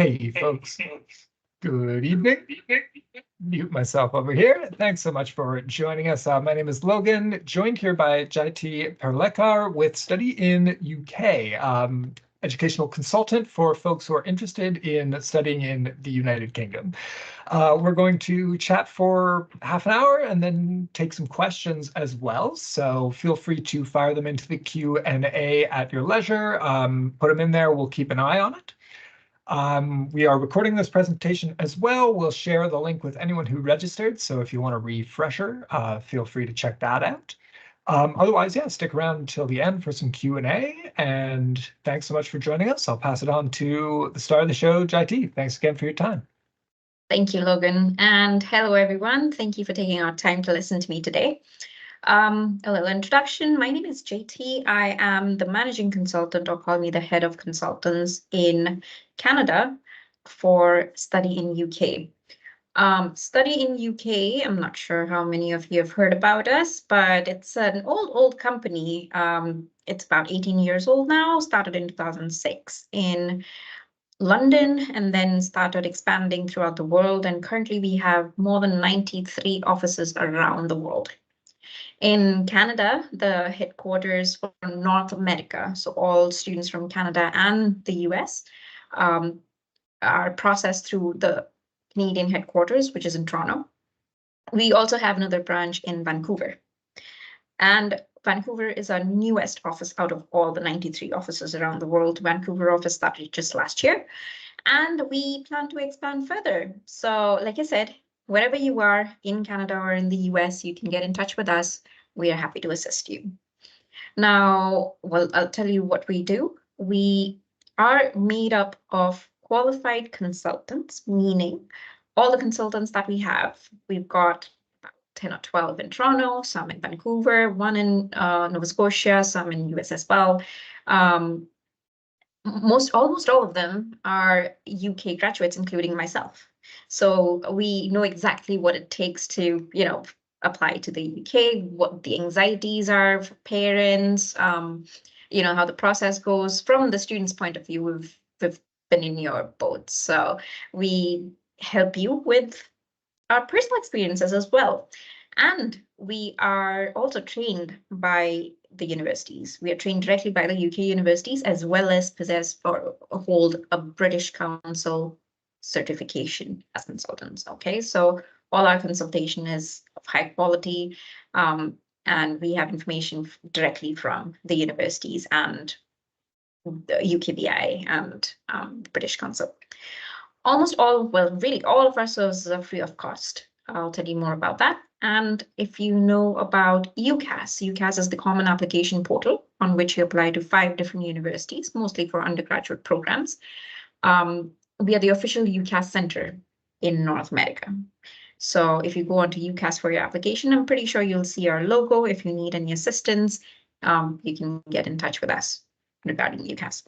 Hey, folks. Good evening. Mute myself over here. Thanks so much for joining us. My name is Logan, joined here by Jaitee Parulekar with Study in UK, educational consultant for folks who are interested in studying in the United Kingdom. We're going to chat for half an hour and then take some questions as well. So feel free to fire them into the Q&A at your leisure. Put them in there. We'll keep an eye on it. We are recording this presentation as well. We'll share the link with anyone who registered. So if you want a refresher, feel free to check that out. Otherwise, yeah, stick around until the end for some Q&A. And thanks so much for joining us. I'll pass it on to the star of the show, Jaitee. Thanks again for your time. Thank you, Logan. And hello, everyone. Thank you for taking our time to listen to me today. A little introduction. My name is Jaitee. I am the managing consultant, or call me the head of consultants in Canada for Study in UK. Study in UK, I'm not sure how many of you have heard about us, but it's an old company. It's about 18 years old now, started in 2006 in London and then started expanding throughout the world. And currently we have more than 93 offices around the world. In Canada, the headquarters for North America, so all students from Canada and the US are processed through the Canadian headquarters, which is in Toronto. We also have another branch in Vancouver. And Vancouver is our newest office out of all the 93 offices around the world. Vancouver office started just last year, and we plan to expand further. So like I said, wherever you are in Canada or in the US, you can get in touch with us. We are happy to assist you. Now, well, I'll tell you what we do. We are made up of qualified consultants, meaning all the consultants that we have, we've got 10 or 12 in Toronto, some in Vancouver, one in Nova Scotia, some in US as well. Almost all of them are UK graduates, including myself. So we know exactly what it takes to, apply to the UK, what the anxieties are for parents, how the process goes. From the student's point of view, we've been in your boat. So we help you with our personal experiences as well. And we are also trained by the universities. We are trained directly by the UK universities, as well as possess or hold a British Council certification as consultants. Okay, so all our consultation is of high quality, and we have information directly from the universities and the UKBI and the British Council. Really all of our services are free of cost. I'll tell you more about that. And if you know about UCAS is the common application portal on which you apply to 5 different universities, mostly for undergraduate programs. We are the official UCAS center in North America. So if you go onto UCAS for your application, I'm pretty sure you'll see our logo. If you need any assistance, you can get in touch with us regarding UCAS.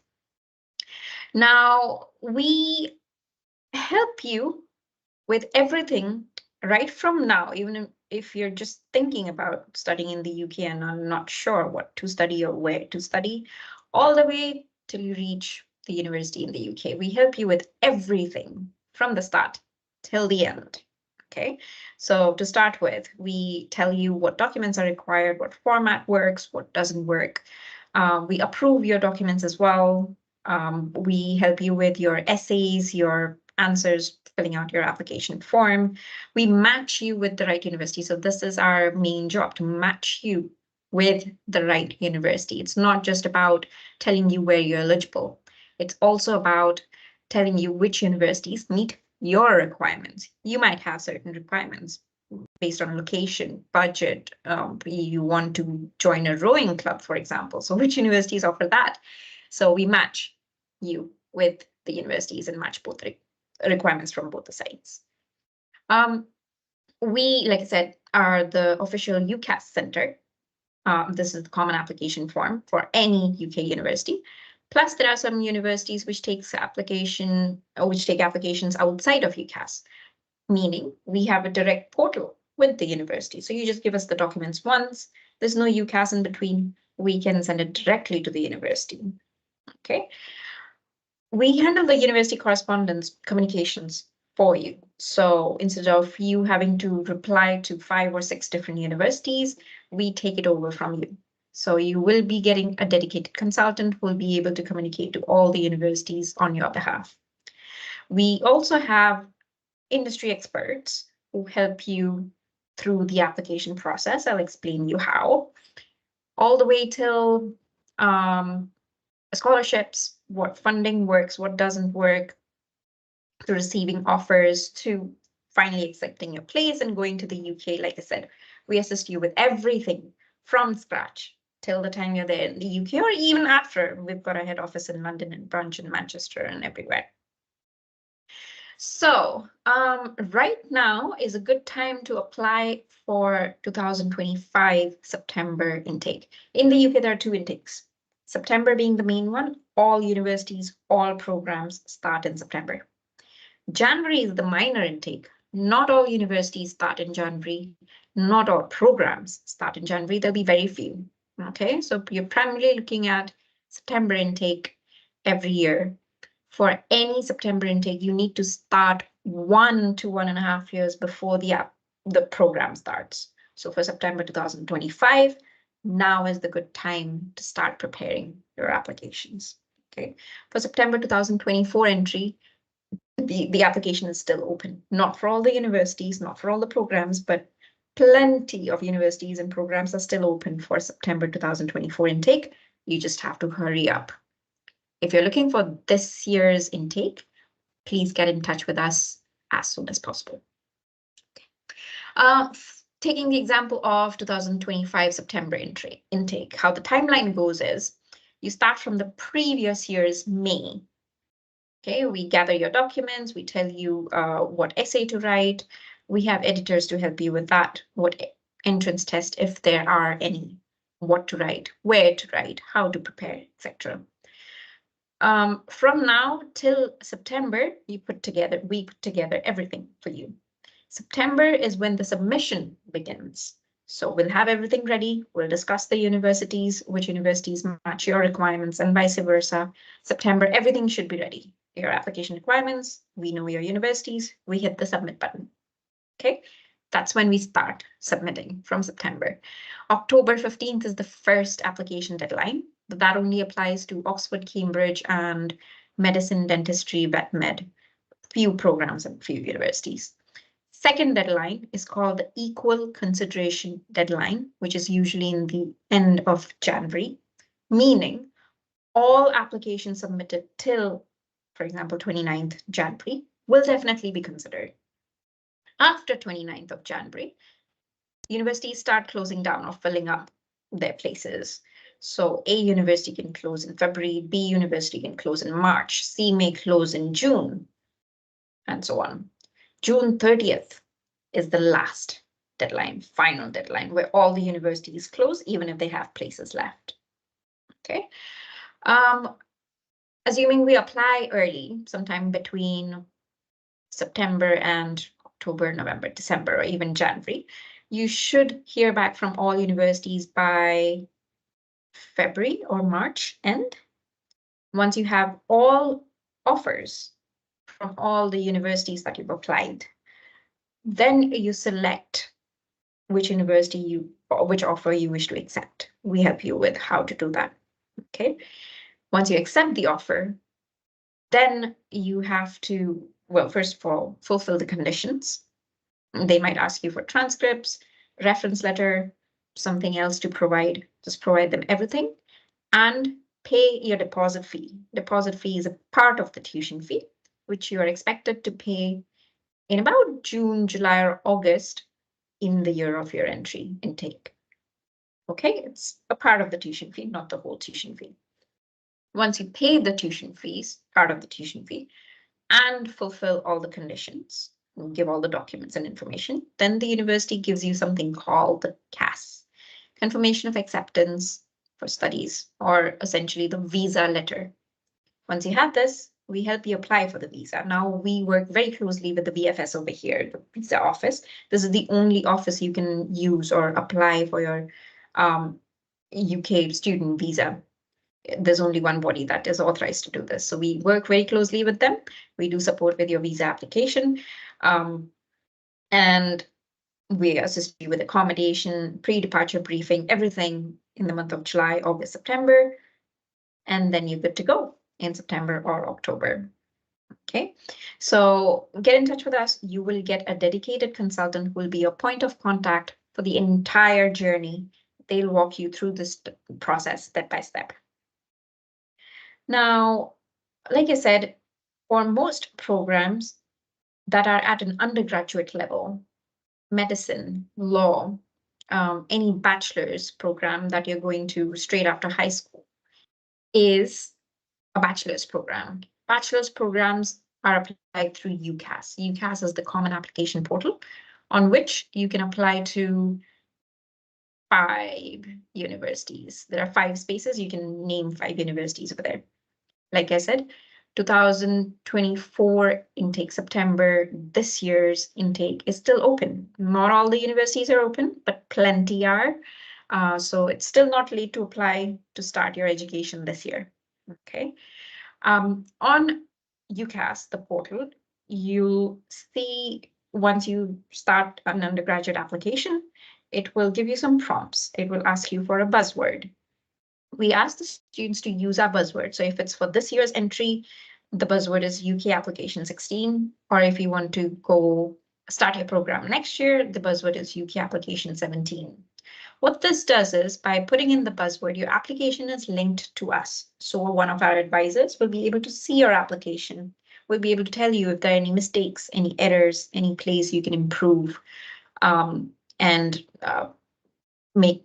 Now, we help you with everything right from now, even if you're just thinking about studying in the UK and are not sure what to study or where to study, all the way till you reach the university in the UK. We help you with everything from the start till the end. Okay, so to start with, we tell you what documents are required, what format works, what doesn't work. We approve your documents as well. We help you with your essays, your answers, filling out your application form. We match you with the right university. So this is our main job, to match you with the right university. It's not just about telling you where you're eligible. It's also about telling you which universities meet your requirements. You might have certain requirements based on location, budget. You want to join a rowing club, for example. So which universities offer that? So we match you with the universities and match both requirements from both the sides. We, like I said, are the official UCAS center. This is the common application form for any UK university. Plus, there are some universities which take applications outside of UCAS, meaning we have a direct portal with the university. So you just give us the documents once. There's no UCAS in between. We can send it directly to the university. Okay. we handle the university correspondence communications for you. So instead of you having to reply to 5 or 6 different universities, we take it over from you. So you will be getting a dedicated consultant who will be able to communicate to all the universities on your behalf. We also have industry experts who help you through the application process. I'll explain you how, all the way till scholarships, what funding works, what doesn't work, to receiving offers, to finally accepting your place and going to the UK. Like I said, we assist you with everything from scratch till the time you're there in the UK, or even after. We've got a head office in London and branch in Manchester and everywhere. So right now is a good time to apply for 2025 September intake. In the UK, there are 2 intakes. September being the main one. All universities, all programs start in September. January is the minor intake. Not all universities start in January. Not all programs start in January. There'll be very few. Okay, so you're primarily looking at September intake every year. For any September intake, you need to start 1 to 1.5 years before the program starts. So for September 2025, now is the good time to start preparing your applications. Okay, for September 2024 entry, the application is still open, not for all the universities, not for all the programs, but plenty of universities and programs are still open for September 2024 intake. You just have to hurry up. If you're looking for this year's intake, please get in touch with us as soon as possible. Taking the example of 2025 September intake, how the timeline goes is you start from the previous year's May. Okay, we gather your documents, we tell you what essay to write, we have editors to help you with that, what entrance test, if there are any, what to write, where to write, how to prepare, etc. From now till September, we put together everything for you. September is when the submission begins. So we'll have everything ready. We'll discuss the universities, which universities match your requirements, and vice versa. September, everything should be ready. Your application requirements, we know your universities, we hit the submit button. Okay, that's when we start submitting from September. October 15th is the first application deadline. But that only applies to Oxford, Cambridge, and medicine, dentistry, vet med, few programs and few universities. Second deadline is called the equal consideration deadline, which is usually in the end of January, meaning all applications submitted till, for example, 29th January will definitely be considered. After 29th of January, universities start closing down or filling up their places. So A university can close in February, B university can close in March, C may close in June, and so on. June 30th is the last deadline, final deadline, where all the universities close, even if they have places left. Okay. Assuming we apply early, sometime between September and October, November, December, or even January, you should hear back from all universities by February or March end. Once you have all offers from all the universities that you've applied, then you select which university which offer you wish to accept. We help you with how to do that. Okay. Once you accept the offer, then you have to, well, first of all, fulfill the conditions. They might ask you for transcripts, reference letter, something else to provide. Just provide them everything and pay your deposit fee. Deposit fee is a part of the tuition fee, which you are expected to pay in about June, July, or August in the year of your entry intake. Okay, it's a part of the tuition fee, not the whole tuition fee. Once you pay the tuition fees, part of the tuition fee, and fulfill all the conditions, give all the documents and information, then the university gives you something called the CAS, Confirmation of Acceptance for Studies, or essentially the visa letter. Once you have this, we help you apply for the visa. Now we work very closely with the VFS over here, the visa office. This is the only office you can use or apply for your UK student visa. there's only one body that is authorized to do this. So we work very closely with them. We do support with your visa application. And we assist you with accommodation, pre-departure briefing, everything in the month of July, August, September. And then you're good to go in September or October. Okay, so get in touch with us. You will get a dedicated consultant who will be your point of contact for the entire journey. They'll walk you through this process step by step. Now, like I said, for most programs that are at an undergraduate level, medicine, law, any bachelor's program that you're going to straight after high school is a bachelor's program. Bachelor's programs are applied through UCAS. UCAS is the common application portal on which you can apply to 5 universities. There are 5 spaces. You can name 5 universities over there. Like I said, 2024 intake September, this year's intake is still open. Not all the universities are open, but plenty are. So it's still not late to apply to start your education this year. Okay. On UCAS, the portal, you'll see once you start an undergraduate application, it will give you some prompts. It will ask you for a buzzword. We ask the students to use our buzzword. So if it's for this year's entry, the buzzword is UK application 16, or if you want to go start your program next year, the buzzword is UK application 17. What this does is by putting in the buzzword, your application is linked to us. So one of our advisors will be able to see your application. We'll be able to tell you if there are any mistakes, any errors, any place you can improve, and make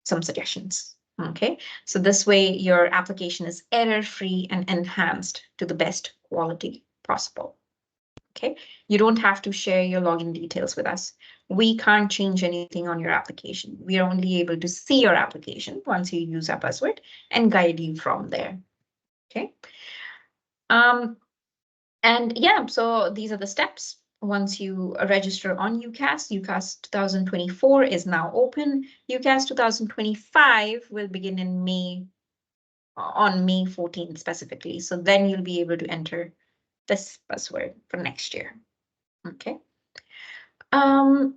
some suggestions. Okay, so this way your application is error-free and enhanced to the best quality possible. Okay, you don't have to share your login details with us. We can't change anything on your application. We are only able to see your application once you use our buzzword and guide you from there. Okay. And yeah, so these are the steps. Once you register on UCAS, UCAS 2024 is now open. UCAS 2025 will begin in May, on May 14th specifically. So then you'll be able to enter this buzzword for next year. Okay. And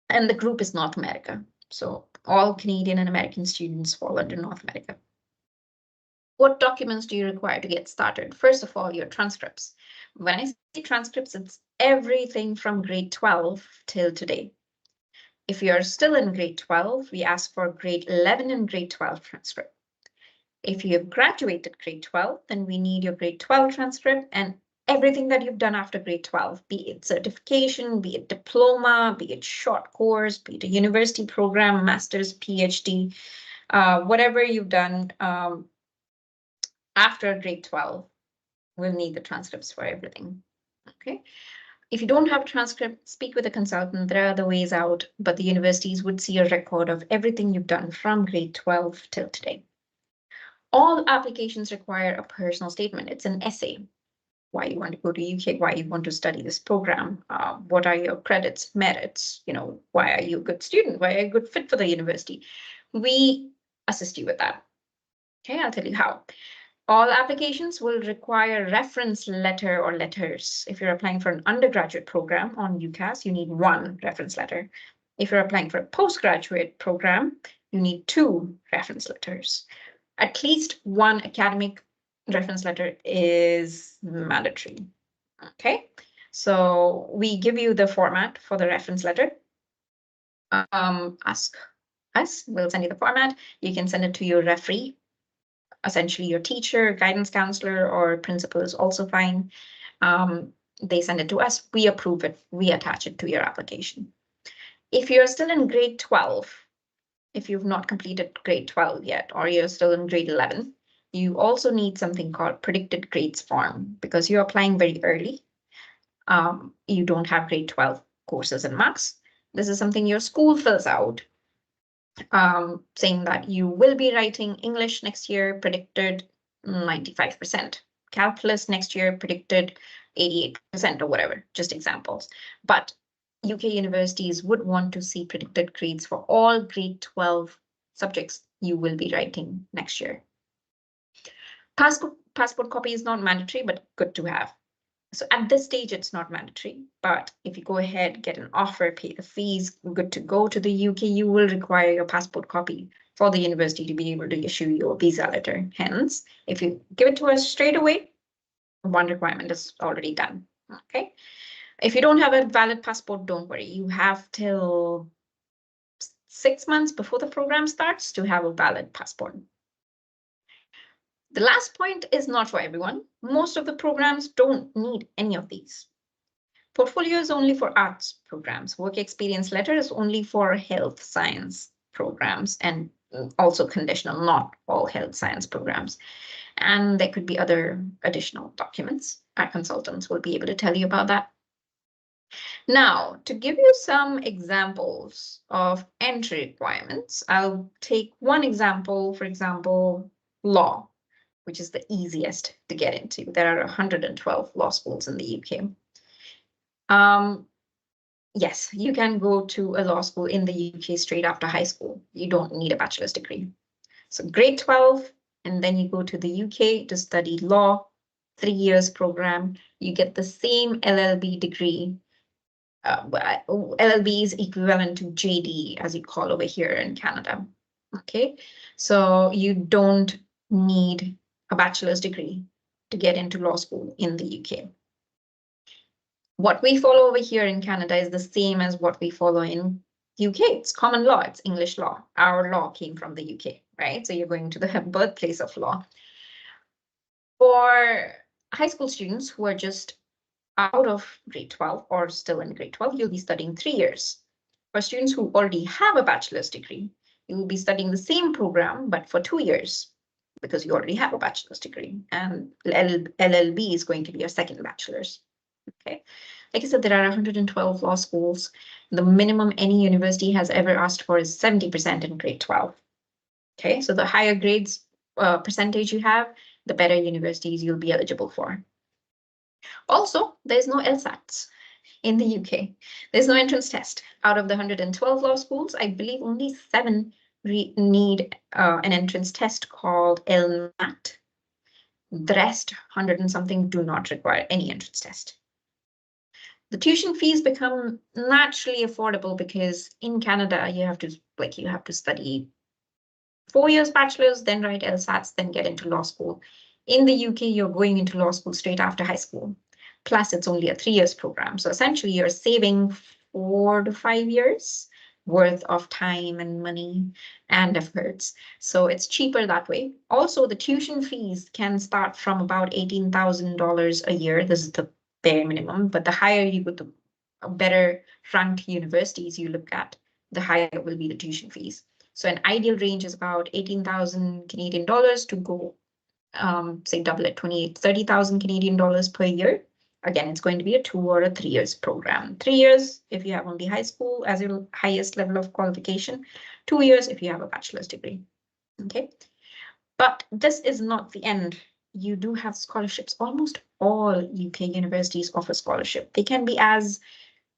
the group is North America. So all Canadian and American students fall under North America. What documents do you require to get started? First of all, your transcripts. When I say transcripts, it's everything from grade 12 till today. If you're still in grade 12, we ask for grade 11 and grade 12 transcript. If you have graduated grade 12, then we need your grade 12 transcript and everything that you've done after grade 12, be it certification, be it diploma, be it short course, be it a university program, master's, PhD, whatever you've done after grade 12, we'll need the transcripts for everything. Okay. If you don't have a transcript, speak with a consultant. There are other ways out, but the universities would see a record of everything you've done from grade 12 till today. All applications require a personal statement. It's an essay. Why you want to go to UK, why you want to study this program, what are your credits, merits, why are you a good student, why are you a good fit for the university. We assist you with that. Okay, I'll tell you how. All applications will require reference letter or letters. If you're applying for an undergraduate program on UCAS, you need 1 reference letter. If you're applying for a postgraduate program, you need 2 reference letters. At least 1 academic reference letter is mandatory. Okay, so we give you the format for the reference letter. Ask us, we'll send you the format. You can send it to your referee. Essentially, your teacher, guidance counselor, or principal is also fine. They send it to us, we approve it, we attach it to your application. If you're still in grade 12, if you've not completed grade 12 yet, or you're still in grade 11, you also need something called predicted grades form because you're applying very early. You don't have grade 12 courses and marks. This is something your school fills out, saying that you will be writing English next year, predicted 95%. Calculus next year, predicted 88% or whatever, just examples. But UK universities would want to see predicted grades for all grade 12 subjects you will be writing next year. Passport copy is not mandatory, but good to have. So at this stage, it's not mandatory, but if you go ahead, get an offer, pay the fees, good to go to the UK, you will require your passport copy for the university to be able to issue you a visa letter. Hence, if you give it to us straight away, one requirement is already done. Okay. If you don't have a valid passport, don't worry. You have till 6 months before the program starts to have a valid passport. The last point is not for everyone. Most of the programs don't need any of these. Portfolio is only for arts programs. Work experience letter is only for health science programs and also conditional, not all health science programs. And there could be other additional documents. Our consultants will be able to tell you about that. Now, to give you some examples of entry requirements, I'll take one example, for example, law, which is the easiest to get into. There are 112 law schools in the UK. Yes, you can go to a law school in the UK straight after high school. You don't need a bachelor's degree. So grade 12, and then you go to the UK to study law, 3 years program. You get the same LLB degree. LLB is equivalent to JD, as you call over here in Canada. Okay, so you don't need a bachelor's degree to get into law school in the UK. What we follow over here in Canada is the same as what we follow in UK. It's common law, it's English law. Our law came from the UK, right? So you're going to the birthplace of law. For high school students who are just out of grade 12 or still in grade 12, you'll be studying 3 years. For students who already have a bachelor's degree, you will be studying the same program, but for 2 years, because you already have a bachelor's degree, and LLB is going to be your second bachelor's. Okay, like I said, there are 112 law schools. The minimum any university has ever asked for is 70% in grade 12. Okay, so the higher grades percentage you have, the better universities you'll be eligible for. Also, there's no LSATs in the UK. There's no entrance test. Out of the 112 law schools, I believe only 7 need an entrance test called LMAT. The rest, 100 and something, do not require any entrance test. The tuition fees become naturally affordable because in Canada, you have to study 4 years bachelor's, then write LSATs, then get into law school. In the UK, you're going into law school straight after high school. Plus, it's only a 3 years program. So essentially, you're saving 4 to 5 years worth of time and money and efforts. So it's cheaper that way. Also, the tuition fees can start from about $18,000 a year. This is the bare minimum, but the higher you go, the better ranked universities you look at, the higher will be the tuition fees. So an ideal range is about 18,000 Canadian dollars to go, say double it, 30,000 Canadian dollars per year. Again, it's going to be a 2 or a 3 years program. 3 years if you have only high school as your highest level of qualification, 2 years if you have a bachelor's degree. Okay, but this is not the end. You do have scholarships. Almost all UK universities offer scholarship. They can be as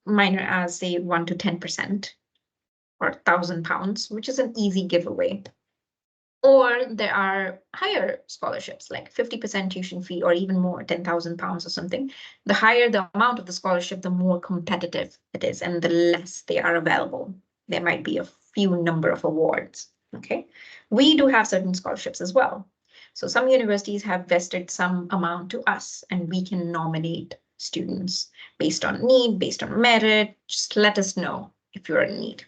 minor as, say, 1 to 10% or £1,000, which is an easy giveaway. Or there are higher scholarships, like 50% tuition fee or even more, £10,000 or something. The higher the amount of the scholarship, the more competitive it is and the less they are available. There might be a few number of awards, okay? We do have certain scholarships as well. So some universities have vested some amount to us and we can nominate students based on need, based on merit. Just let us know if you're in need.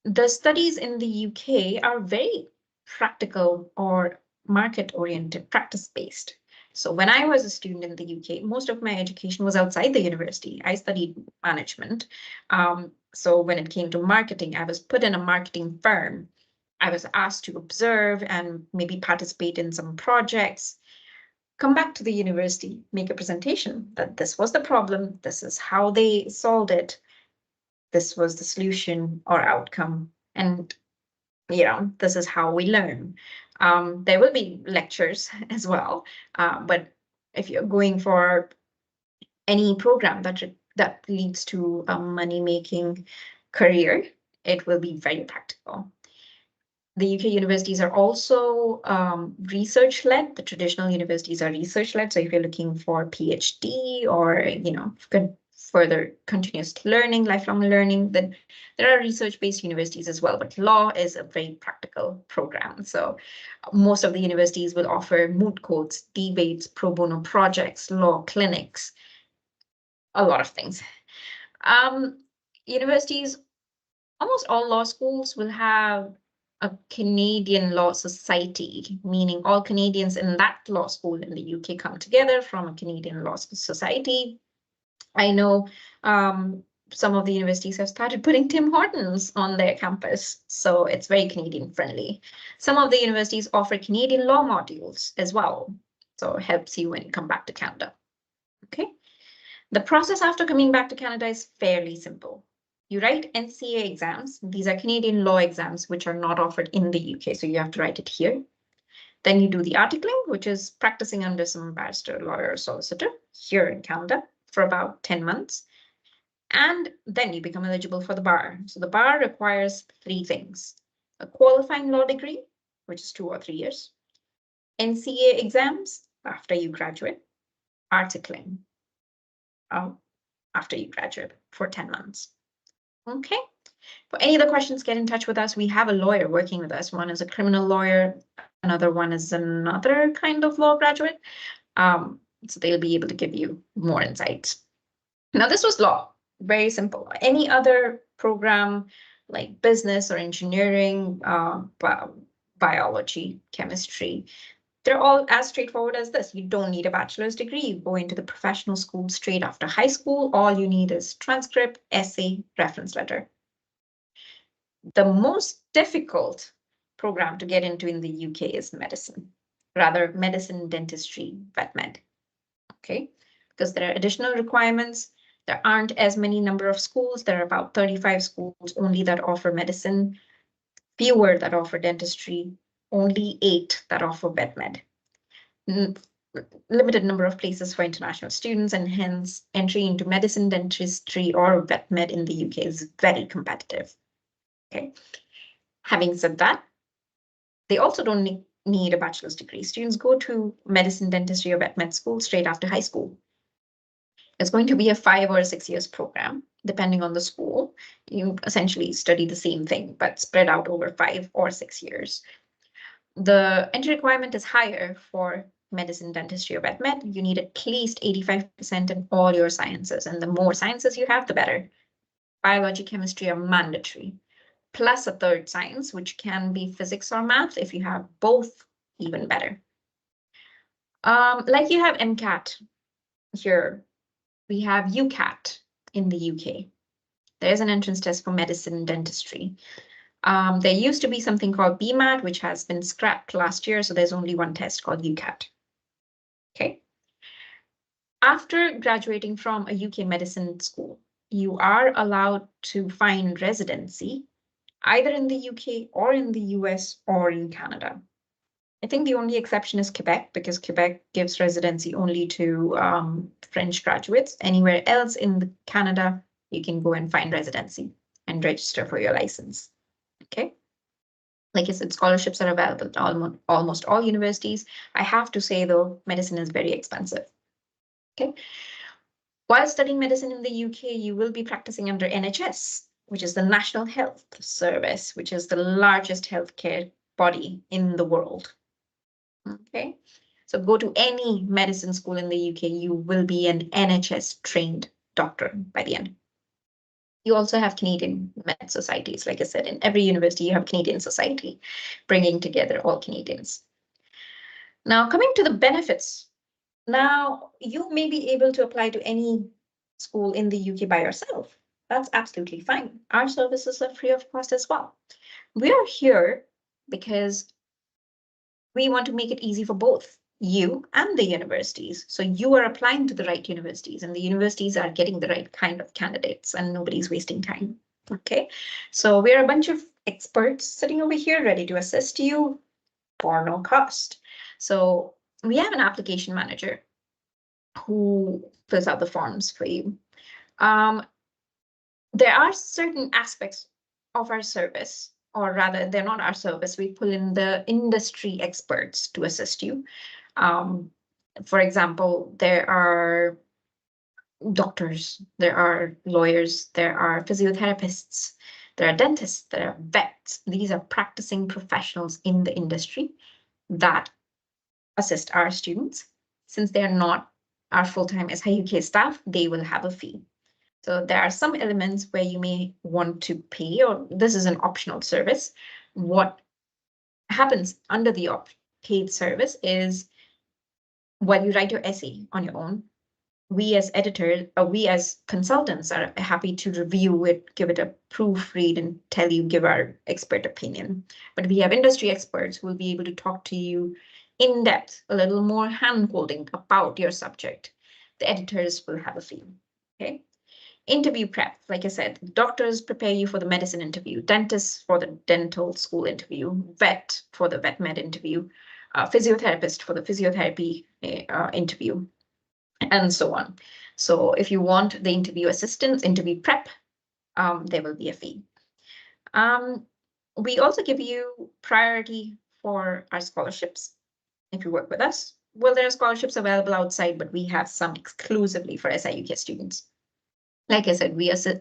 The studies in the UK are very practical or market-oriented, practice-based. So when I was a student in the UK, most of my education was outside the university. I studied management. So when it came to marketing, I was put in a marketing firm. I was asked to observe and maybe participate in some projects, come back to the university, make a presentation that this was the problem, this is how they solved it, this was the solution or outcome, and this is how we learn. There will be lectures as well, but if you're going for any program that leads to a money-making career, it will be very practical. The UK universities are also research-led. The traditional universities are research-led. So if you're looking for PhD or, further continuous learning, lifelong learning, then there are research-based universities as well. But law is a very practical program. So most of the universities will offer moot courts, debates, pro bono projects, law clinics, a lot of things. Universities, almost all law schools will have a Canadian Law Society, meaning all Canadians in that law school in the UK come together from a Canadian Law Society. I know some of the universities have started putting Tim Hortons on their campus, so it's very Canadian friendly. Some of the universities offer Canadian law modules as well, so it helps you when you come back to Canada. Okay. The process after coming back to Canada is fairly simple. You write NCA exams. These are Canadian law exams, which are not offered in the UK, so you have to write it here. Then you do the articling, which is practicing under some barrister, lawyer, or solicitor here in Canada for about 10 months. And then you become eligible for the bar. So the bar requires 3 things: a qualifying law degree, which is 2 or 3 years, NCA exams after you graduate, articling after you graduate for 10 months. Okay. For any other questions, get in touch with us. We have a lawyer working with us. One is a criminal lawyer. Another one is another kind of law graduate. So they'll be able to give you more insights. Now, this was law, very simple. Any other program like business or engineering, biology, chemistry, they're all as straightforward as this. You don't need a bachelor's degree. You go into the professional school straight after high school. All you need is transcript, essay, reference letter. The most difficult program to get into in the UK is medicine, rather medicine, dentistry, vet med. Okay, because there are additional requirements. There aren't as many number of schools. There are about 35 schools only that offer medicine, fewer that offer dentistry, only 8 that offer vet med. Limited number of places for international students, and hence entry into medicine, dentistry, or vet med in the UK is very competitive. Okay. Having said that, they also don't need a bachelor's degree. Students go to medicine, dentistry, or vet med school straight after high school. It's going to be a 5 or 6 years program, depending on the school. You essentially study the same thing, but spread out over 5 or 6 years. The entry requirement is higher for medicine, dentistry, or vet med. You need at least 85% in all your sciences, and the more sciences you have, the better. Biology, chemistry are mandatory, plus a third science, which can be physics or math. If you have both, even better. Like you have MCAT here, we have UCAT in the UK. There's an entrance test for medicine and dentistry. There used to be something called BMAT, which has been scrapped last year, so there's only one test called UCAT. Okay. After graduating from a UK medicine school, you are allowed to find residency either in the UK or in the US or in Canada. I think the only exception is Quebec, because Quebec gives residency only to French graduates. Anywhere else in Canada, you can go and find residency and register for your license. Okay. Like I said, scholarships are available at almost all universities. I have to say, though, medicine is very expensive. Okay. While studying medicine in the UK, you will be practicing under NHS, which is the National Health Service, which is the largest healthcare body in the world. Okay, so go to any medicine school in the UK, you will be an NHS trained doctor by the end. You also have Canadian med societies. Like I said, in every university, you have Canadian society bringing together all Canadians. Now, coming to the benefits. Now, you may be able to apply to any school in the UK by yourself. That's absolutely fine. Our services are free of cost as well. We are here because we want to make it easy for both you and the universities. So you are applying to the right universities, and the universities are getting the right kind of candidates, and nobody's wasting time. Okay, so we're a bunch of experts sitting over here ready to assist you for no cost. So we have an application manager who fills out the forms for you. There are certain aspects of our service or rather, they're not our service. We pull in the industry experts to assist you. For example, there are doctors, there are lawyers, there are physiotherapists, there are dentists, there are vets. These are practicing professionals in the industry that assist our students. Since they are not our full-time SIUK staff, they will have a fee. So there are some elements where you may want to pay, or this is an optional service. What happens under the paid service is while you write your essay on your own, we as editors, we as consultants are happy to review it, give it a proofread and tell you, give our expert opinion. But we have industry experts who will be able to talk to you in depth, a little more hand-holding about your subject. The editors will have a fee, okay? Interview prep, like I said, doctors prepare you for the medicine interview, dentists for the dental school interview, vet for the vet med interview, physiotherapist for the physiotherapy interview, and so on. So if you want the interview assistance, interview prep, there will be a fee. We also give you priority for our scholarships. If you work with us, well, there are scholarships available outside, but we have some exclusively for SIUK students. Like I said,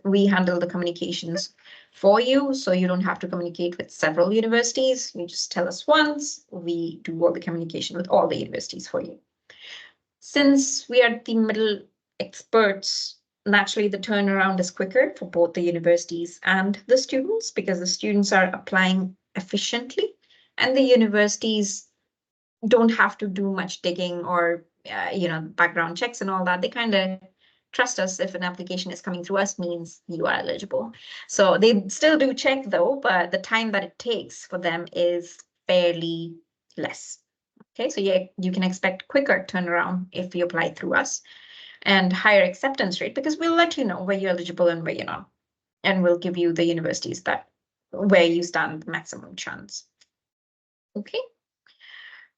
we handle the communications for you, so you don't have to communicate with several universities. You just tell us once, we do all the communication with all the universities for you. Since we are the middle experts, naturally the turnaround is quicker for both the universities and the students, because the students are applying efficiently and the universities don't have to do much digging or background checks and all that. They kind of trust us. If an application is coming through us, means you are eligible. So they still do check though, but the time that it takes for them is fairly less. Okay, so yeah, you can expect quicker turnaround if you apply through us, and higher acceptance rate, because we'll let you know where you're eligible and where you're not, and we'll give you the universities that where you stand the maximum chance. Okay.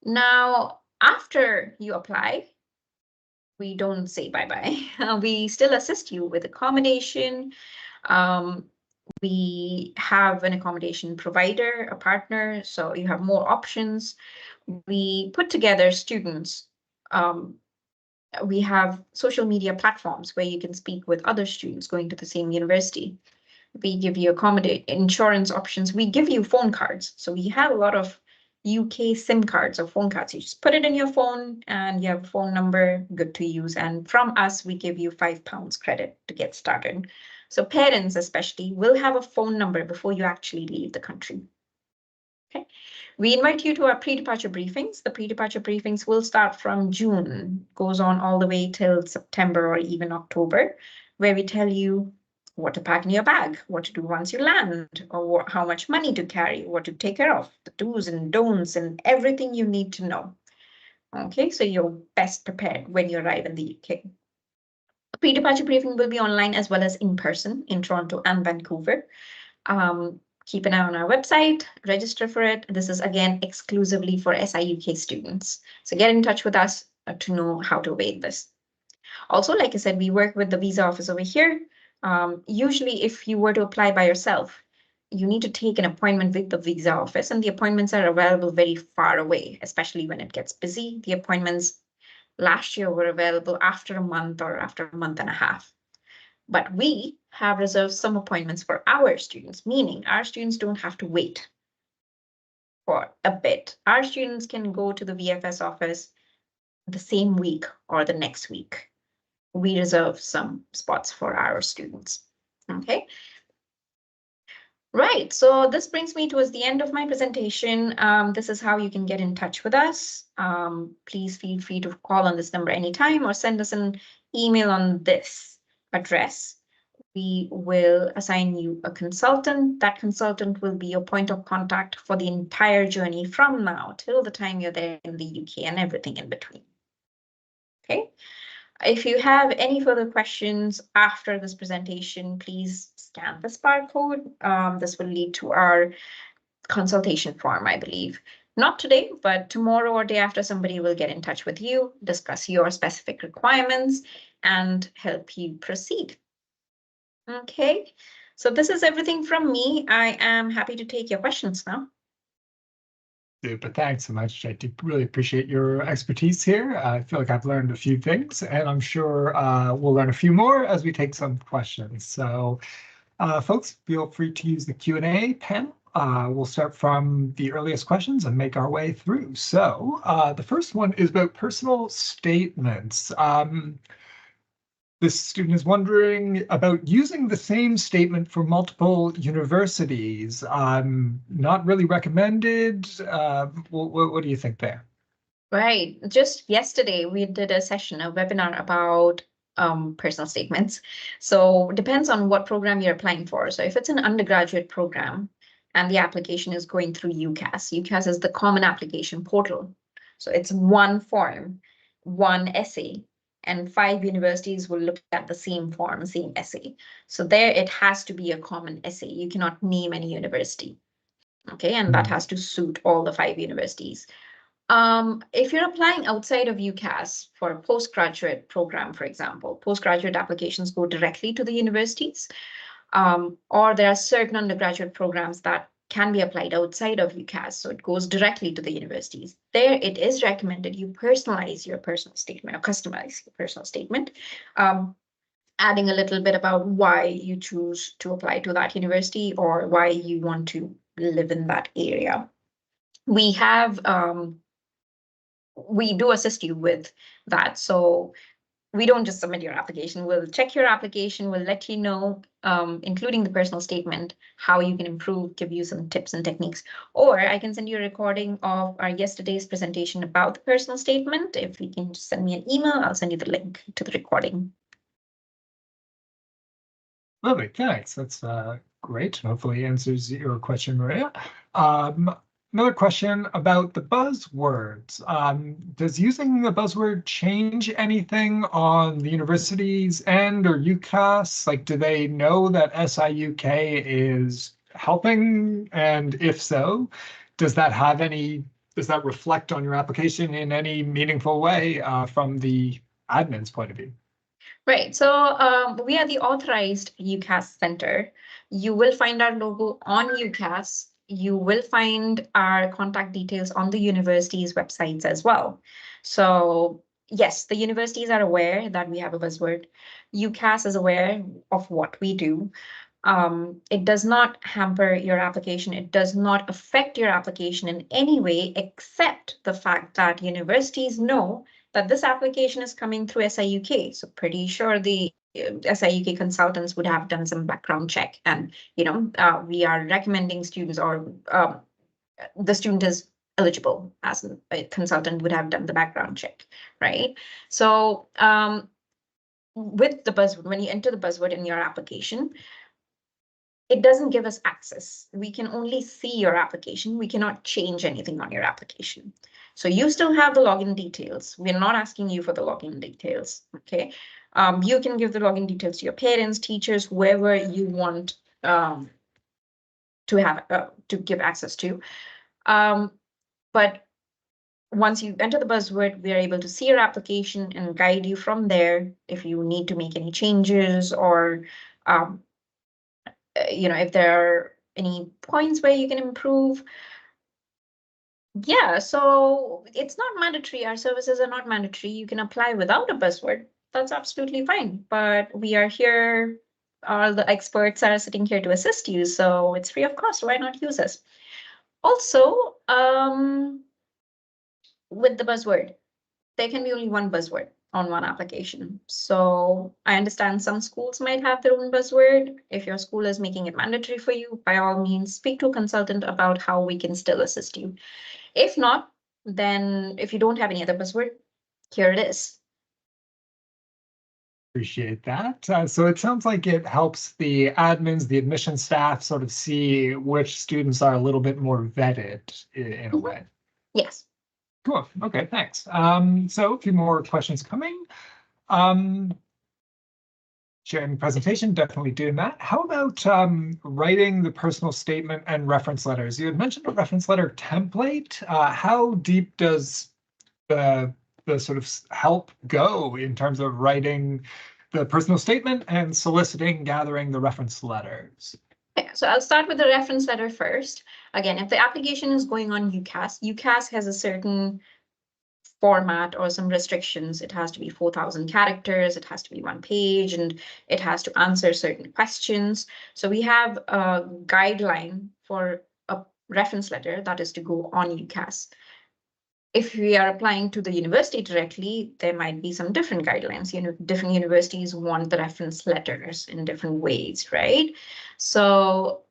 Now, after you apply, we don't say bye-bye. We still assist you with accommodation. We have an accommodation provider, a partner, so you have more options. We put together students. We have social media platforms where you can speak with other students going to the same university. We give you insurance options. We give you phone cards. So we have a lot of UK SIM cards or phone cards. You just put it in your phone and you have a phone number, good to use. And from us, we give you £5 credit to get started. So parents especially will have a phone number before you actually leave the country. Okay. We invite you to our pre-departure briefings. The pre-departure briefings will start from June, goes on all the way till September or even October, where we tell you what to pack in your bag, what to do once you land, or how much money to carry, what to take care of, the do's and don'ts, and everything you need to know. Okay, so you're best prepared when you arrive in the UK. A pre-departure briefing will be online as well as in person in Toronto and Vancouver. Keep an eye on our website, register for it. This is again exclusively for SIUK students. So get in touch with us to know how to await this. Also, like I said, we work with the visa office over here. Usually, if you were to apply by yourself, you need to take an appointment with the visa office, and the appointments are available very far away, especially when it gets busy. The appointments last year were available after a month or after a month and a half. But we have reserved some appointments for our students, meaning our students don't have to wait for a bit. Our students can go to the VFS office the same week or the next week. We reserve some spots for our students. Okay. Right, so this brings me towards the end of my presentation. This is how you can get in touch with us. Please feel free to call on this number anytime or send us an email on this address. We will assign you a consultant. That consultant will be your point of contact for the entire journey from now till the time you're there in the UK and everything in between. Okay. If you have any further questions after this presentation, please scan this barcode. This will lead to our consultation form, I believe. Not today, but tomorrow or day after, somebody will get in touch with you, discuss your specific requirements, and help you proceed. Okay, So this is everything from me. I am happy to take your questions now. Super, thanks so much, Jaitee. Really appreciate your expertise here. I feel like I've learned a few things, and I'm sure we'll learn a few more as we take some questions. So, folks, feel free to use the Q&A panel. We'll start from the earliest questions and make our way through. So, the first one is about personal statements. This student is wondering about using the same statement for multiple universities. Not really recommended. What do you think there? Right. Just yesterday, we did a session, a webinar about personal statements. So it depends on what program you're applying for. So if it's an undergraduate program and the application is going through UCAS, UCAS is the common application portal. So it's one form, one essay, and 5 universities will look at the same form, same essay. So there it has to be a common essay. You cannot name any university. Okay, and that has to suit all the 5 universities. If you're applying outside of UCAS for a postgraduate program, for example, postgraduate applications go directly to the universities, or there are certain undergraduate programs that can be applied outside of UCAS, so it goes directly to the universities. There, it is recommended you personalize your personal statement or customize your personal statement, adding a little bit about why you choose to apply to that university or why you want to live in that area. We have we do assist you with that. So we don't just submit your application. We'll check your application. We'll let you know, including the personal statement, how you can improve, give you some tips and techniques. Or I can send you a recording of our yesterday's presentation about the personal statement. If you can just send me an email, I'll send you the link to the recording. Lovely, thanks. That's great. Hopefully answers your question, Maria. Another question about the buzzwords. Does using the buzzword change anything on the university's end or UCAS? Like, do they know that SIUK is helping? And if so, does that reflect on your application in any meaningful way from the admin's point of view? Right, so we are the authorized UCAS center. You will find our logo on UCAS. You will find our contact details on the university's websites as well. So yes, the universities are aware that we have a buzzword. UCAS is aware of what we do. It does not hamper your application. It does not affect your application in any way, except the fact that universities know that this application is coming through SIUK. So pretty sure the SIUK consultants would have done some background check, and we are recommending students, or the student is eligible, as a consultant would have done the background check, right? So with the buzzword, when you enter the buzzword in your application, it doesn't give us access. We can only see your application. We cannot change anything on your application. So you still have the login details. We're not asking you for the login details, okay? You can give the login details to your parents, teachers, whoever you want to have to give access to. But once you enter the buzzword, we are able to see your application and guide you from there if you need to make any changes, or if there are any points where you can improve. Yeah, so it's not mandatory. Our services are not mandatory. You can apply without a buzzword. That's absolutely fine. But we are here. All the experts are sitting here to assist you. So it's free of cost. Why not use us? Also, with the buzzword, there can be only one buzzword on one application. So I understand some schools might have their own buzzword. If your school is making it mandatory for you, by all means, speak to a consultant about how we can still assist you. If not, then if you don't have any other buzzword, here it is. Appreciate that. So it sounds like it helps the admins, the admission staff sort of see which students are a little bit more vetted in a way. Yes. Cool. Okay, thanks. So a few more questions coming. Sharing the presentation, definitely doing that. How about writing the personal statement and reference letters? You had mentioned a reference letter template. How deep does the sort of help go in terms of writing the personal statement and soliciting, gathering the reference letters. Okay, so I'll start with the reference letter first. Again, if the application is going on UCAS, UCAS has a certain format or some restrictions. It has to be 4,000 characters, it has to be 1 page, and it has to answer certain questions. So we have a guideline for a reference letter that is to go on UCAS. If we are applying to the university directly, there might be some different guidelines. Different universities want the reference letters in different ways, right? So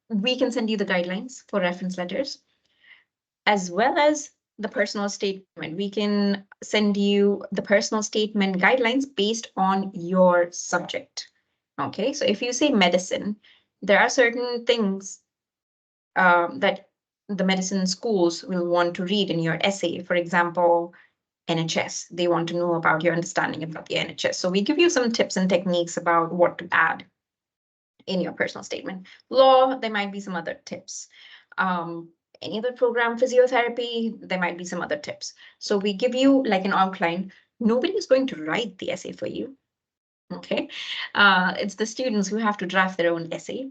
we can send you the guidelines for reference letters, as well as the personal statement. We can send you the personal statement guidelines based on your subject. Okay, so if you say medicine, there are certain things that the medicine schools will want to read in your essay. For example, NHS, they want to know about your understanding about the NHS. So we give you some tips and techniques about what to add in your personal statement. Law, there might be some other tips. Any other program, physiotherapy, there might be some other tips. So we give you like an outline. Nobody is going to write the essay for you. Okay, it's the students who have to draft their own essay.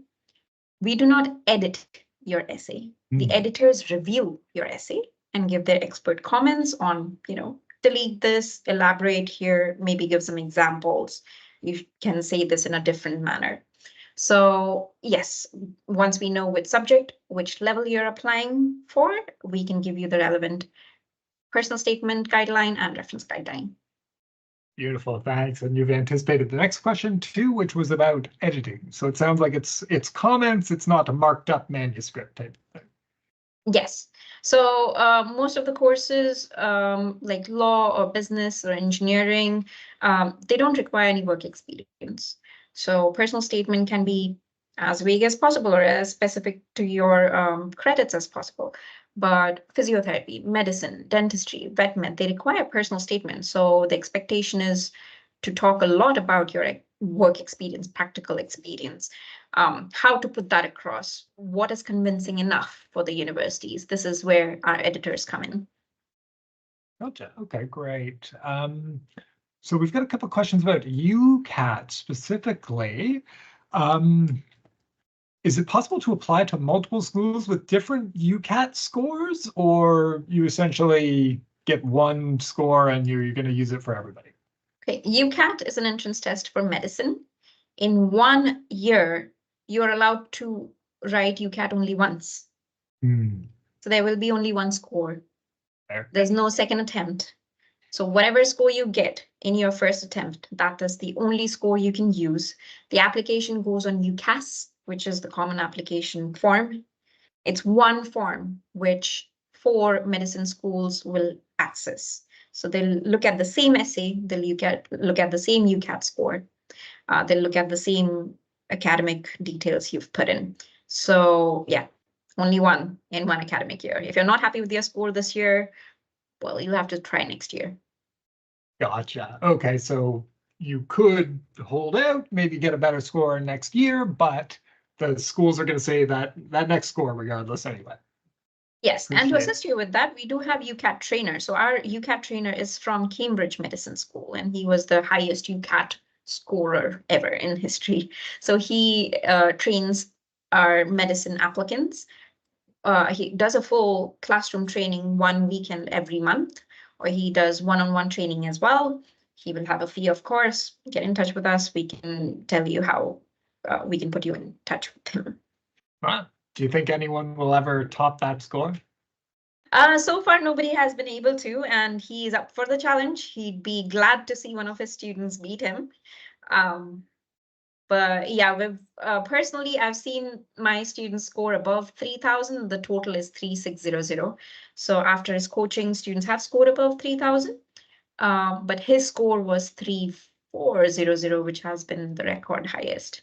We do not edit your essay. The editors review your essay and give their expert comments on, delete this, elaborate here, maybe give some examples. You can say this in a different manner. So yes, once we know which subject, which level you're applying for, we can give you the relevant personal statement guideline and reference guideline. Beautiful, thanks. And you've anticipated the next question too, which was about editing. So it sounds like it's comments, it's not a marked up manuscript type of thing. Yes. So most of the courses, like law or business or engineering, they don't require any work experience. So personal statement can be as vague as possible or as specific to your credits as possible. But physiotherapy, medicine, dentistry, vet med, they require personal statements. So the expectation is to talk a lot about your work experience, practical experience, how to put that across, what is convincing enough for the universities. This is where our editors come in. Gotcha. Okay, great. So we've got a couple of questions about UCAT specifically. Is it possible to apply to multiple schools with different UCAT scores, or you essentially get one score and you're going to use it for everybody? Okay, UCAT is an entrance test for medicine. In 1 year, you're allowed to write UCAT only once. So there will be only one score. There's no second attempt. So whatever score you get in your first attempt, that is the only score you can use. The application goes on UCAS, which is the common application form. It's one form which 4 medicine schools will access. So they'll look at the same essay, they'll look at the same UCAT score, they'll look at the same academic details you've put in. So yeah, only one in 1 academic year. If you're not happy with your score this year, well, you'll have to try next year. Gotcha. Okay, so you could hold out, maybe get a better score next year, but the schools are going to say that next score regardless anyway. Yes, and to assist you with that, we do have UCAT trainer. So our UCAT trainer is from Cambridge Medicine School, and he was the highest UCAT scorer ever in history. So he trains our medicine applicants. He does a full classroom training 1 weekend every month, or he does one-on-one training as well. He will have a fee, of course. Get in touch with us. We can tell you how we can put you in touch with him. Wow. Do you think anyone will ever top that score? So far, nobody has been able to, and he's up for the challenge. He'd be glad to see one of his students beat him. But yeah, personally, I've seen my students score above 3,000. The total is 3,600. So after his coaching, students have scored above 3,000. But his score was 3,400, which has been the record highest.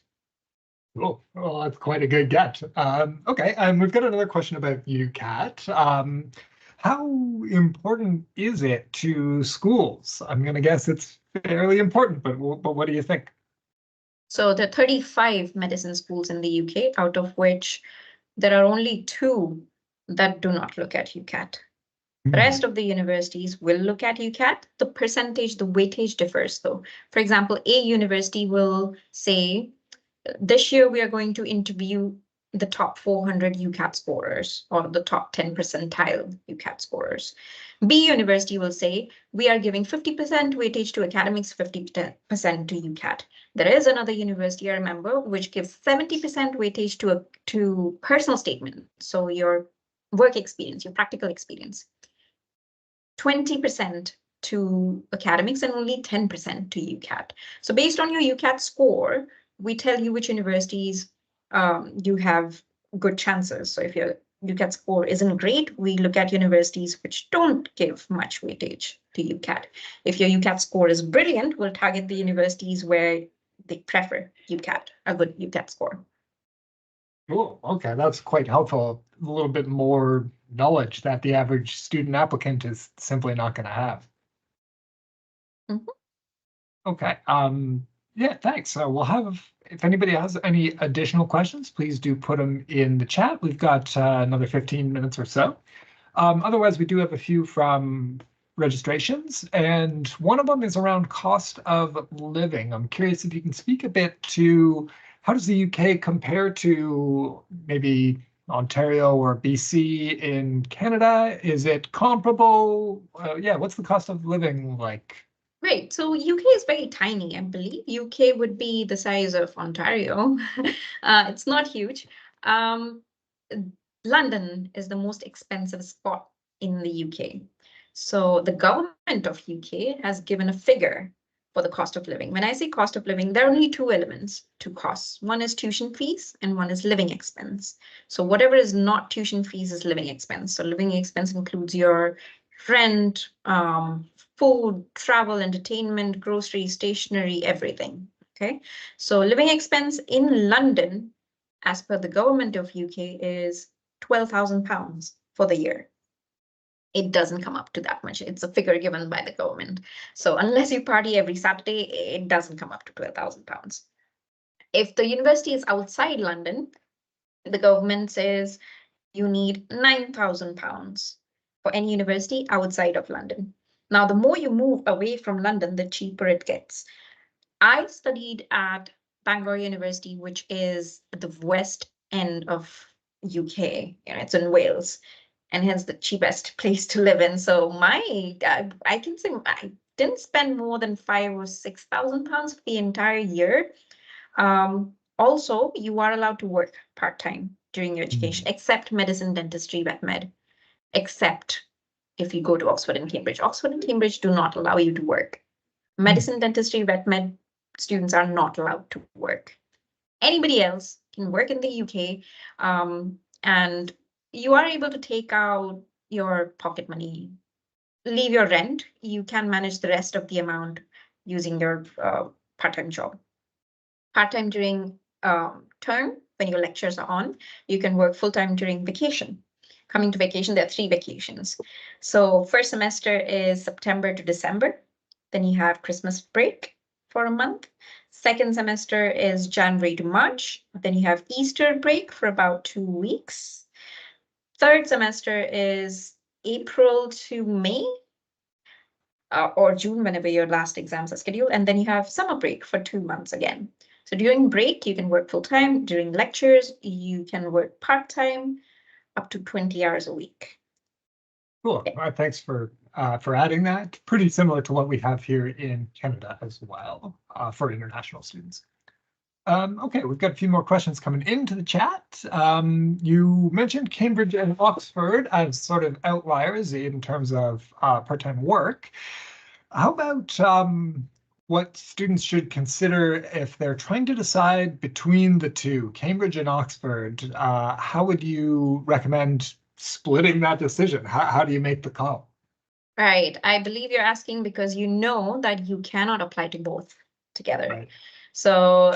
Cool. Well, that's quite a good get. Okay, and we've got another question about UCAT. How important is it to schools? I'm going to guess it's fairly important, but what do you think? So there are 35 medicine schools in the UK, out of which there are only 2 that do not look at UCAT. The rest of the universities will look at UCAT. The percentage, the weightage differs though. For example, a university will say, this year we are going to interview the top 400 UCAT scorers or the top 10 percentile UCAT scorers. B university will say, we are giving 50% weightage to academics, 50% to UCAT. There is another university, I remember, which gives 70% weightage to personal statement. So your work experience, your practical experience. 20% to academics and only 10% to UCAT. So based on your UCAT score, we tell you which universities you have good chances. So if your UCAT score isn't great, we look at universities which don't give much weightage to UCAT. If your UCAT score is brilliant, we'll target the universities where they prefer UCAT, a good UCAT score. Cool. Okay, that's quite helpful. A little bit more knowledge that the average student applicant is simply not going to have. Mhm. Okay. Yeah, thanks. So we'll have, if anybody has any additional questions, please do put them in the chat. We've got another 15 minutes or so. Otherwise, we do have a few from registrations, and one of them is around cost of living. I'm curious if you can speak a bit to how does the UK compare to maybe Ontario or BC in Canada? Is it comparable? Yeah, what's the cost of living like? Great. So UK is very tiny, I believe. UK would be the size of Ontario. It's not huge. London is the most expensive spot in the UK. So the government of UK has given a figure for the cost of living. When I say cost of living, there are only two elements to costs. One is tuition fees and one is living expense. So whatever is not tuition fees is living expense. So living expense includes your rent, food, travel, entertainment, groceries, stationery, everything. Okay, so living expense in London, as per the government of UK, is £12,000 for the year. It doesn't come up to that much. It's a figure given by the government. So unless you party every Saturday, it doesn't come up to £12,000. If the university is outside London, the government says you need £9,000 for any university outside of London. Now, the more you move away from London, the cheaper it gets. I studied at Bangor University, which is at the west end of UK. It's in Wales, and hence the cheapest place to live in. So I can say I didn't spend more than £5,000 or £6,000 for the entire year. Also, you are allowed to work part-time during your education, except medicine, dentistry, vet med, except if you go to Oxford and Cambridge. Oxford and Cambridge do not allow you to work. Medicine, dentistry, vet med students are not allowed to work. Anybody else can work in the UK, and you are able to take out your pocket money, leave your rent. You can manage the rest of the amount using your part-time job. Part-time during term, when your lectures are on, you can work full-time during vacation. Coming to vacation, there are 3 vacations. So first semester is September to December. Then you have Christmas break for a month. Second semester is January to March. Then you have Easter break for about 2 weeks. Third semester is April to May, or June, whenever your last exams are scheduled. And then you have summer break for 2 months again. So during break, you can work full-time. During lectures, you can work part-time, up to 20 hours a week. Cool. Thanks for adding that. Pretty similar to what we have here in Canada as well for international students. Okay, we've got a few more questions coming into the chat. You mentioned Cambridge and Oxford as sort of outliers in terms of part-time work. How about what students should consider if they're trying to decide between the two, Cambridge and Oxford? How would you recommend splitting that decision? How do you make the call? Right. I believe you're asking because you know that you cannot apply to both together. Right. So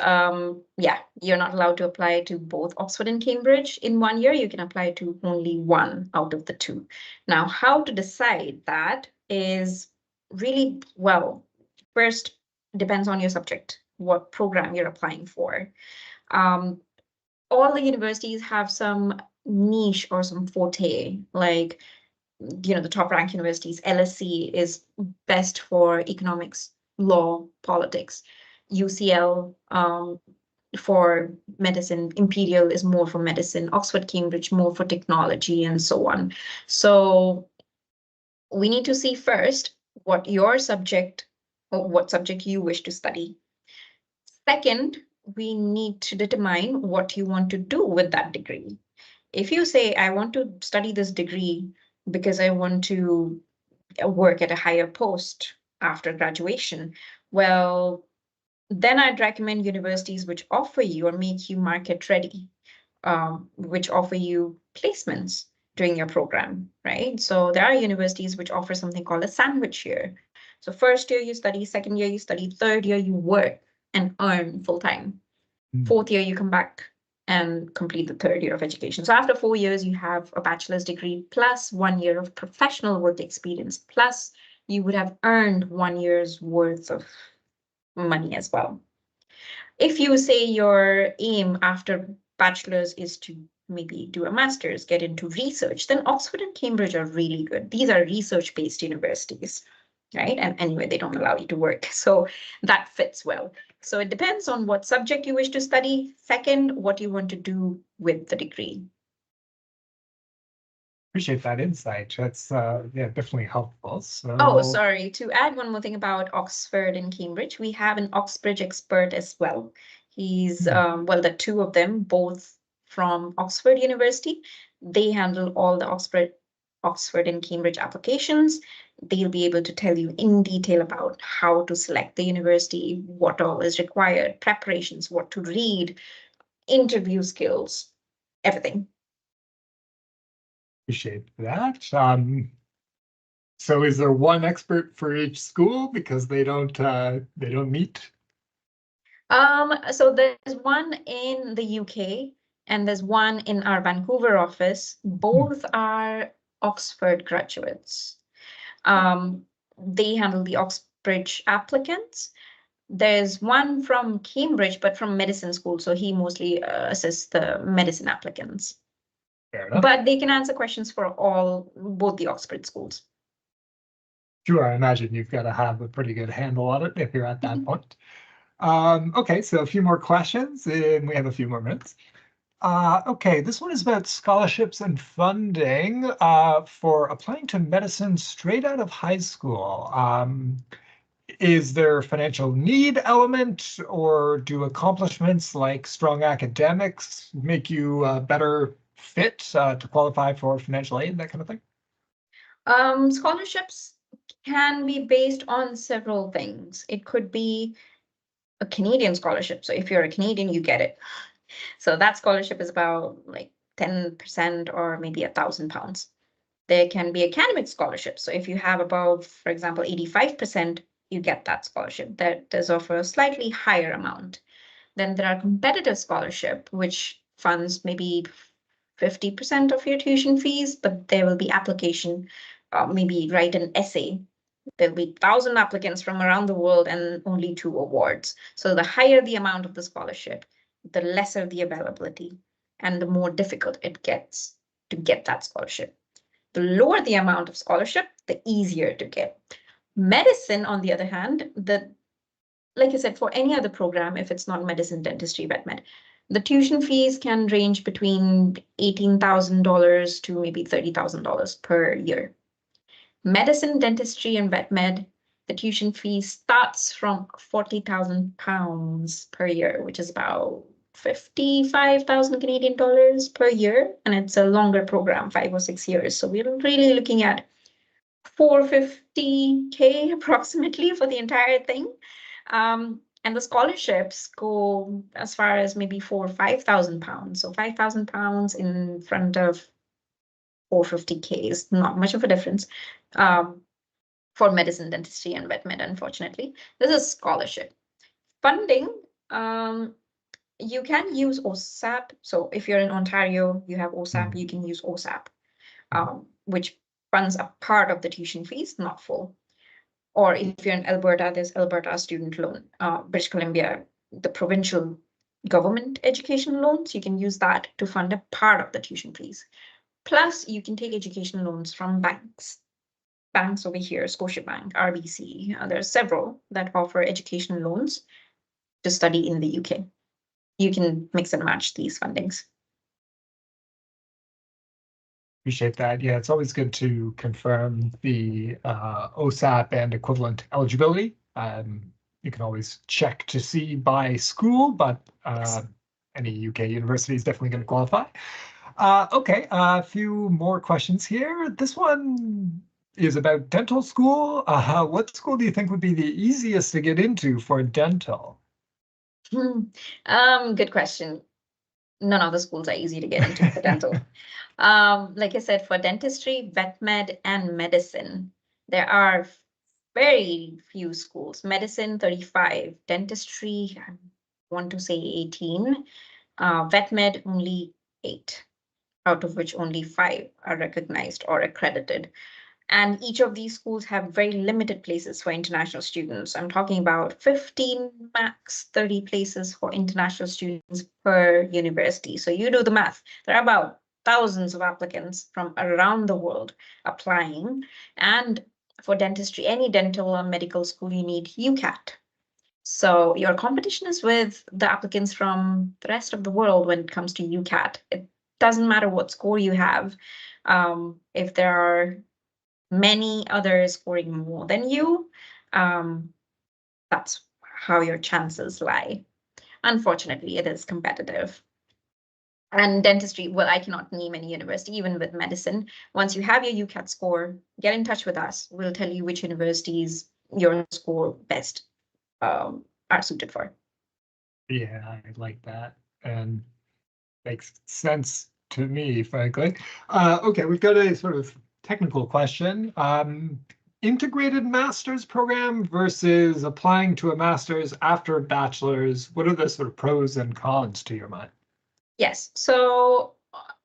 yeah, you're not allowed to apply to both Oxford and Cambridge in 1 year. You can apply to only one out of the two. Now, how to decide that is really, well, first depends on your subject, what program you're applying for. All the universities have some niche or some forte, like the top ranked universities. LSE is best for economics, law, politics. UCL for medicine, Imperial is more for medicine, Oxford, Cambridge more for technology, and so on. So we need to see first what your subject or what subject you wish to study. Second, we need to determine what you want to do with that degree. If you say, I want to study this degree because I want to work at a higher post after graduation, well, then I'd recommend universities which offer you or make you market ready, which offer you placements during your program, right? So there are universities which offer something called a sandwich year. So first year you study, second year you study, third year you work and earn full time. Fourth year you come back and complete the third year of education. So after 4 years, you have a bachelor's degree plus 1 year of professional work experience, plus you would have earned 1 year's worth of money as well. If you say your aim after bachelor's is to maybe do a master's, get into research, then Oxford and Cambridge are really good. These are research-based universities, right? And anyway, they don't allow you to work. So that fits well. So it depends on what subject you wish to study. Second, what you want to do with the degree. Appreciate that insight. That's yeah, definitely helpful. So Oh, sorry. To add one more thing about Oxford and Cambridge, we have an Oxbridge expert as well. He's well, the two of them, both from Oxford University. They handle all the Oxford and Cambridge applications. They'll be able to tell you in detail about how to select the university, what all is required, preparations, what to read, interview skills, everything. Appreciate that. So is there one expert for each school because they don't meet? So there's one in the UK and there's one in our Vancouver office. Both are Oxford graduates. They handle the Oxbridge applicants. There's one from Cambridge, but from medicine school. So he mostly assists the medicine applicants. Fair enough. But they can answer questions for both the Oxford schools. Sure, I imagine you've got to have a pretty good handle on it if you're at that point. Okay, so a few more questions, and we have a few more minutes. Okay, this one is about scholarships and funding for applying to medicine straight out of high school. Is there a financial need element, or do accomplishments like strong academics make you a better fit to qualify for financial aid, that kind of thing? Scholarships can be based on several things. It could be a Canadian scholarship. So if you're a Canadian, you get it. So that scholarship is about like 10% or maybe £1,000. There can be academic scholarship. So if you have above, for example, 85%, you get that scholarship. That does offer a slightly higher amount. Then there are competitive scholarship, which funds maybe 50% of your tuition fees, but there will be application, maybe write an essay. There'll be 1,000 applicants from around the world and only 2 awards. So the higher the amount of the scholarship, the lesser the availability and the more difficult it gets to get that scholarship. The lower the amount of scholarship, the easier to get. Medicine, on the other hand, like I said, for any other program, if it's not medicine, dentistry, vet med, the tuition fees can range between $18,000 to maybe $30,000 per year. Medicine, dentistry, and vet med, the tuition fee starts from £40,000 per year, which is about 55,000 Canadian dollars per year. And it's a longer program, 5 or 6 years. So we're really looking at 450K approximately for the entire thing. And the scholarships go as far as maybe £4,000 or £5,000. So £5,000 in front of 450K is not much of a difference for medicine, dentistry, and vet med, unfortunately. This is scholarship. Funding, you can use OSAP. So if you're in Ontario, you have OSAP, you can use OSAP, which funds a part of the tuition fees, not full. Or if you're in Alberta, there's Alberta Student Loan. British Columbia, the provincial government education loans, you can use that to fund a part of the tuition fees. Plus, you can take education loans from banks. Banks over here, Scotiabank, RBC, there are several that offer education loans to study in the UK. You can mix and match these fundings. Appreciate that. Yeah, it's always good to confirm the OSAP and equivalent eligibility. You can always check to see by school, but Yes. any UK university is definitely going to qualify. Okay, a few more questions here. This one is about dental school. What school do you think would be the easiest to get into for dental? Good question. None of the schools are easy to get into for dental. Like I said, for dentistry, vet med, and medicine, there are very few schools. Medicine, 35. Dentistry, I want to say 18. Vet med, only 8, out of which only 5 are recognized or accredited. And each of these schools have very limited places for international students. I'm talking about 15, max 30 places for international students per university. So you do the math. There are about thousands of applicants from around the world applying. And for dentistry, any dental or medical school, you need UCAT. So your competition is with the applicants from the rest of the world when it comes to UCAT. It doesn't matter what score you have. If there are many others scoring more than you, that's how your chances lie. Unfortunately, it is competitive. And dentistry, well, I cannot name any university, even with medicine. Once you have your UCAT score, get in touch with us. We'll tell you which universities your score best are suited for. Yeah, I like that. And makes sense to me, frankly. Okay, we've got a sort of technical question. Integrated master's program versus applying to a master's after a bachelor's. What are the sort of pros and cons to your mind? Yes, so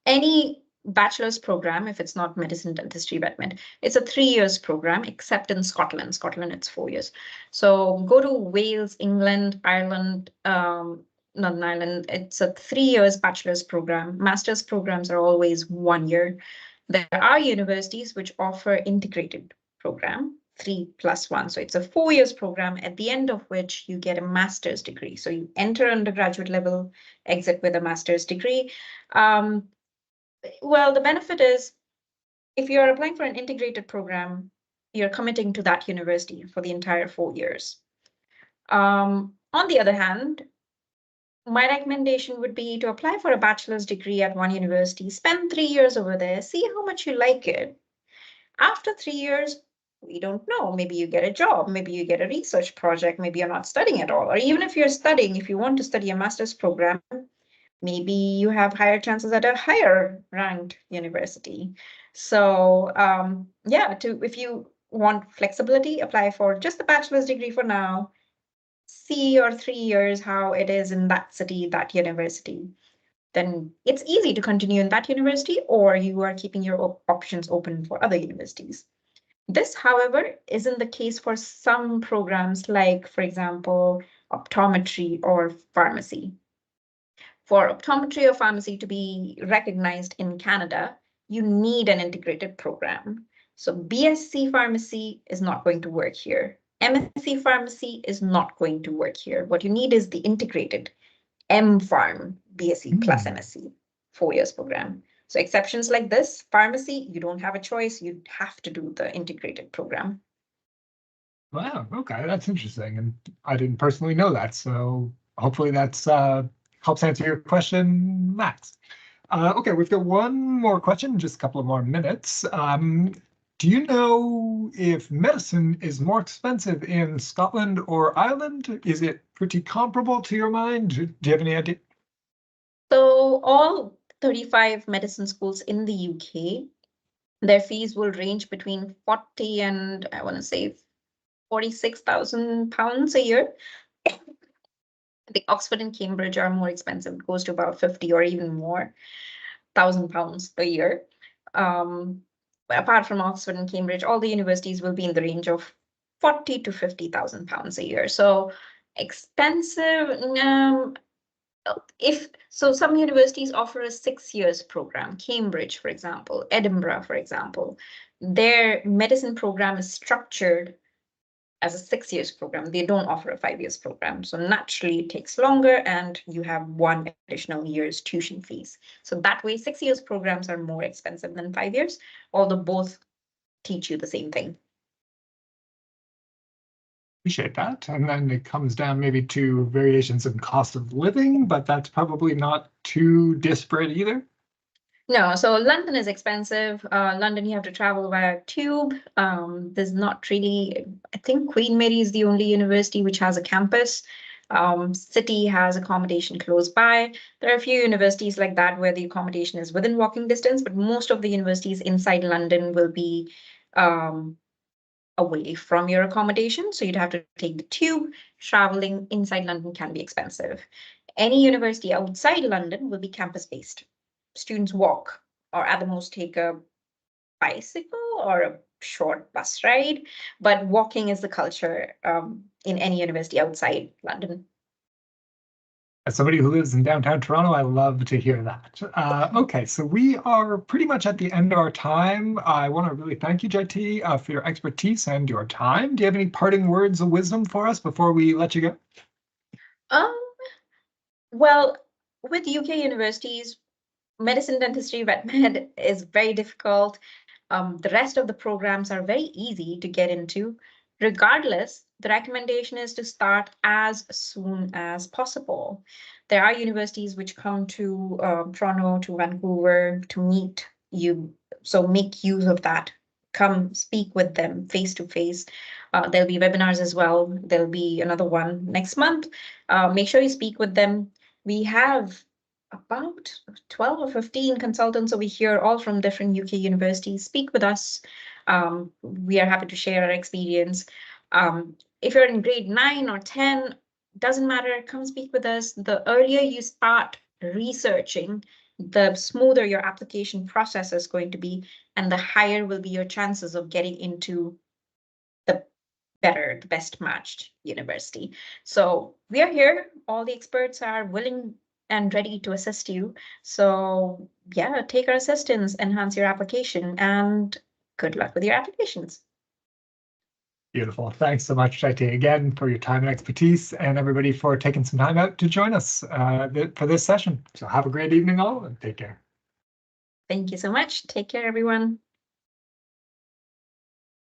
any bachelor's program, if it's not medicine, dentistry, vet med, it's a 3 years program, except in Scotland. Scotland, it's 4 years. So go to Wales, England, Ireland, Northern Ireland. It's a 3 years bachelor's program. Master's programs are always 1 year. There are universities which offer integrated program, 3+1. So it's a 4 years program, at the end of which you get a master's degree. So you enter undergraduate level, exit with a master's degree. Well, the benefit is if you're applying for an integrated program, you're committing to that university for the entire 4 years. On the other hand, my recommendation would be to apply for a bachelor's degree at one university, spend 3 years over there, see how much you like it. After 3 years, we don't know. Maybe you get a job, maybe you get a research project, maybe you're not studying at all. Or even if you're studying, if you want to study a master's program, maybe you have higher chances at a higher ranked university. So yeah, if you want flexibility, apply for just the bachelor's degree for now. See your 3 years how it is in that city, that university. Then it's easy to continue in that university, or you are keeping your options open for other universities. This, however, isn't the case for some programs like, for example, optometry or pharmacy. For optometry or pharmacy to be recognized in Canada, you need an integrated program. So BSc pharmacy is not going to work here. MSc pharmacy is not going to work here. What you need is the integrated MPharm BSc plus MSc 4 years program. So exceptions like this, pharmacy, you don't have a choice. You have to do the integrated program. Wow, okay, that's interesting. And I didn't personally know that. So hopefully that's helps answer your question, Max. Okay, we've got one more question, just a couple of more minutes. Do you know if medicine is more expensive in Scotland or Ireland? Is it pretty comparable to your mind? Do you have any idea? So all 35 medicine schools in the UK, their fees will range between 40 and I want to say 46,000 pounds a year. The Oxford and Cambridge are more expensive. It goes to about 50 or even more thousand pounds a year. But apart from Oxford and Cambridge, all the universities will be in the range of 40 to 50,000 pounds a year. So expensive. so some universities offer a 6 years program, Cambridge, for example, Edinburgh, for example. Their medicine program is structured as a 6 years program. They don't offer a 5 years program. So naturally it takes longer and you have 1 additional year's tuition fees. So that way 6 years programs are more expensive than 5 years, although both teach you the same thing. Appreciate that. And then it comes down maybe to variations in cost of living, but that's probably not too disparate either. No, so London is expensive. London, you have to travel via tube. There's not really, I think Queen Mary is the only university which has a campus. City has accommodation close by. There are a few universities like that where the accommodation is within walking distance, but most of the universities inside London will be away from your accommodation. So you'd have to take the tube. Traveling inside London can be expensive. Any university outside London will be campus-based. Students walk or at the most take a bicycle or a short bus ride, but walking is the culture in any university outside London. As somebody who lives in downtown Toronto, I love to hear that. Okay, so we are pretty much at the end of our time. I want to really thank you, Jaitee, for your expertise and your time. Do you have any parting words of wisdom for us before we let you go? Well, with UK universities, medicine, dentistry, vet med is very difficult. The rest of the programs are very easy to get into. Regardless, the recommendation is to start as soon as possible. There are universities which come to Toronto, to Vancouver to meet you, so make use of that. Come speak with them face to face. There'll be webinars as well. There'll be another one next month. Make sure you speak with them. We have about 12 or 15 consultants over here, all from different UK universities. Speak with us. We are happy to share our experience. If you're in grade 9 or 10, doesn't matter, come speak with us. The earlier you start researching, the smoother your application process is going to be, and the higher will be your chances of getting into the best matched university. So we are here. All the experts are willing and ready to assist you. So yeah, take our assistance, enhance your application, and good luck with your applications. Beautiful. Thanks so much, Jaitee, again for your time and expertise, and everybody for taking some time out to join us for this session. So have a great evening all, and take care. Thank you so much. Take care, everyone.